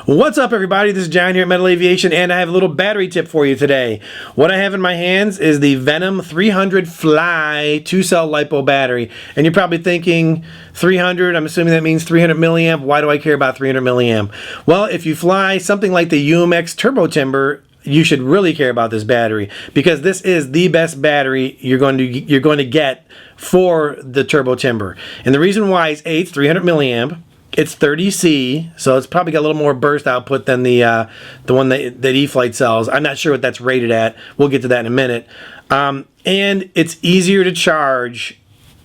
What's up, everybody? This is John here at Metal Aviation, and I have a little battery tip for you today. What I have in my hands is the Venom 300 Fly 2-cell LiPo battery. And you're probably thinking, 300, I'm assuming that means 300 milliamp. Why do I care about 300 milliamp? Well, if you fly something like the UMX Turbo Timber, you should really care about this battery, because this is the best battery you're going to get for the Turbo Timber. And the reason why is it's 300 milliamp. It's 30C, so it's probably got a little more burst output than the one that E-flite sells. I'm not sure what that's rated at. We'll get to that in a minute. And it's easier to charge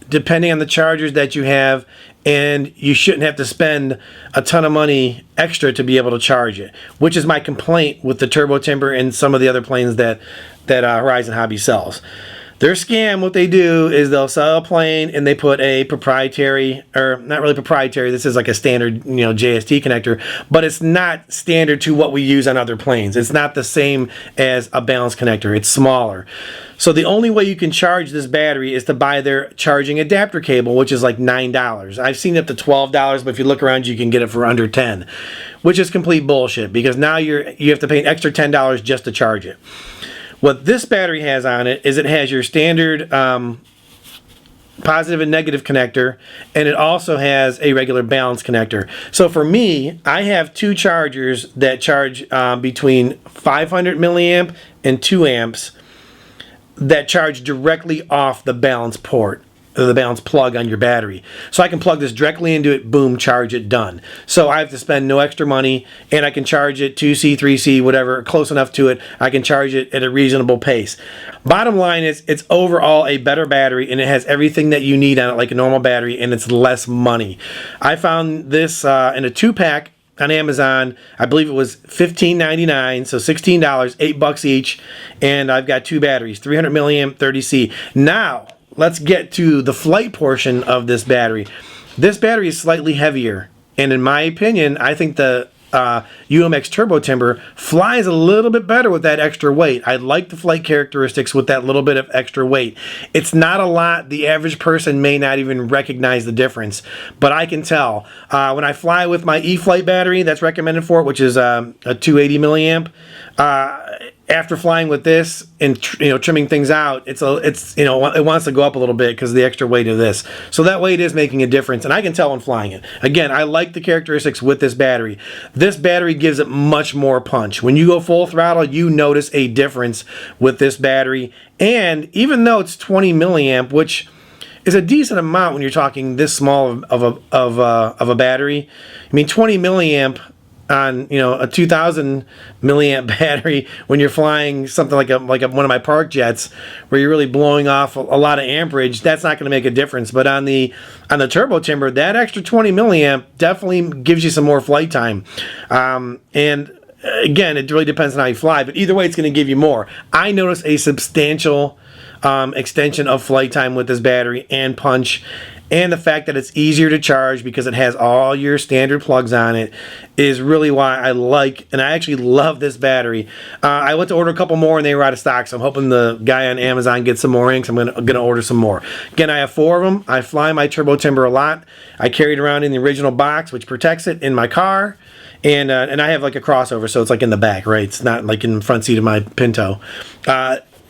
depending on the chargers that you have, and you shouldn't have to spend a ton of money extra to be able to charge it, which is my complaint with the Turbo Timber and some of the other planes that Horizon Hobbies sells. Their scam, what they do is they'll sell a plane and they put a proprietary, or not really proprietary, this is like a standard, JST connector, but it's not standard to what we use on other planes. It's not the same as a balanced connector. It's smaller. So the only way you can charge this battery is to buy their charging adapter cable, which is like $9. I've seen it up to $12, but if you look around, you can get it for under $10, which is complete bullshit, because now you have to pay an extra $10 just to charge it. What this battery has on it is it has your standard positive and negative connector, and it also has a regular balance connector. So for me, I have two chargers that charge between 500 milliamp and 2 amps that charge directly off the balance port, or the balance plug on your battery. So I can plug this directly into it, boom, charge it, done. So I have to spend no extra money, and I can charge it 2C, 3C, whatever, close enough to it. I can charge it at a reasonable pace. Bottom line is, it's overall a better battery, and it has everything that you need on it like a normal battery, and it's less money. I found this in a 2-pack on Amazon. I believe it was $15.99, so $16, $8 each, and I've got two batteries, 300 milliamp, 30C. Now, let's get to the flight portion of this battery. This battery is slightly heavier, and in my opinion, I think the UMX Turbo Timber flies a little bit better with that extra weight. I like the flight characteristics with that little bit of extra weight. It's not a lot. The average person may not even recognize the difference, but I can tell. When I fly with my E-flite battery that's recommended for it, which is a 280 milliamp, after flying with this and trimming things out, it wants to go up a little bit because of the extra weight of this. So that weight is making a difference, and I can tell when flying it. Again, I like the characteristics with this battery. This battery gives it much more punch. When you go full throttle, you notice a difference with this battery. And even though it's 20 milliamp, which is a decent amount when you're talking this small of a battery. I mean, 20 milliamp on a 2000 milliamp battery when you're flying something like one of my park jets where you're really blowing off a lot of amperage, that's not going to make a difference. But on the Turbo Timber, that extra 20 milliamp definitely gives you some more flight time. And again, it really depends on how you fly, but either way, it's going to give you more. I noticed a substantial extension of flight time with this battery and punch. And the fact that it's easier to charge because it has all your standard plugs on it is really why I like, and I actually love this battery. I went to order a couple more and they were out of stock, so I'm hoping the guy on Amazon gets some more inks. I'm gonna order some more. Again, I have 4 of them. I fly my Turbo Timber a lot. I carry it around in the original box, which protects it, in my car. And I have like a crossover, so it's like in the back, right? It's not like in the front seat of my Pinto.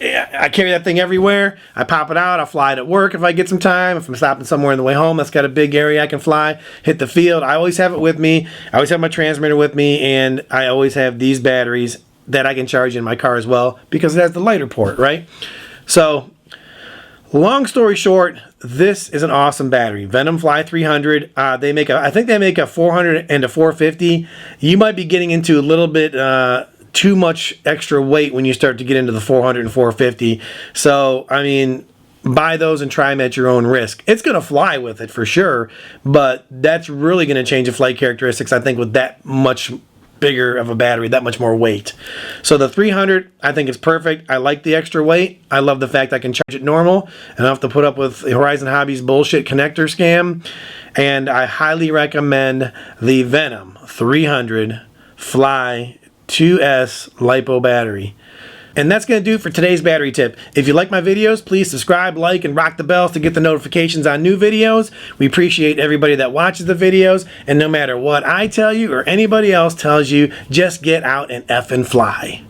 I carry that thing everywhere. I pop it out. I fly it at work if I get some time. If I'm stopping somewhere on the way home that's got a big area I can fly, hit the field. I always have it with me. I always have my transmitter with me, and I always have these batteries that I can charge in my car as well because it has the lighter port, right? So, long story short, this is an awesome battery. Venom FLY 300. I think they make a 400 and a 450. You might be getting into a little bit too much extra weight when you start to get into the 400 and 450. So, I mean, buy those and try them at your own risk. It's going to fly with it for sure, but that's really going to change the flight characteristics, I think, with that much bigger of a battery, that much more weight. So the 300, I think it's perfect. I like the extra weight. I love the fact I can charge it normal, and I don't have to put up with the Horizon Hobbies bullshit connector scam. And I highly recommend the Venom 300 Fly 2S LiPo battery. And that's going to do it for today's battery tip. If you like my videos, please subscribe, like, and rock the bells to get the notifications on new videos. We appreciate everybody that watches the videos, and no matter what I tell you or anybody else tells you, just get out and effing fly.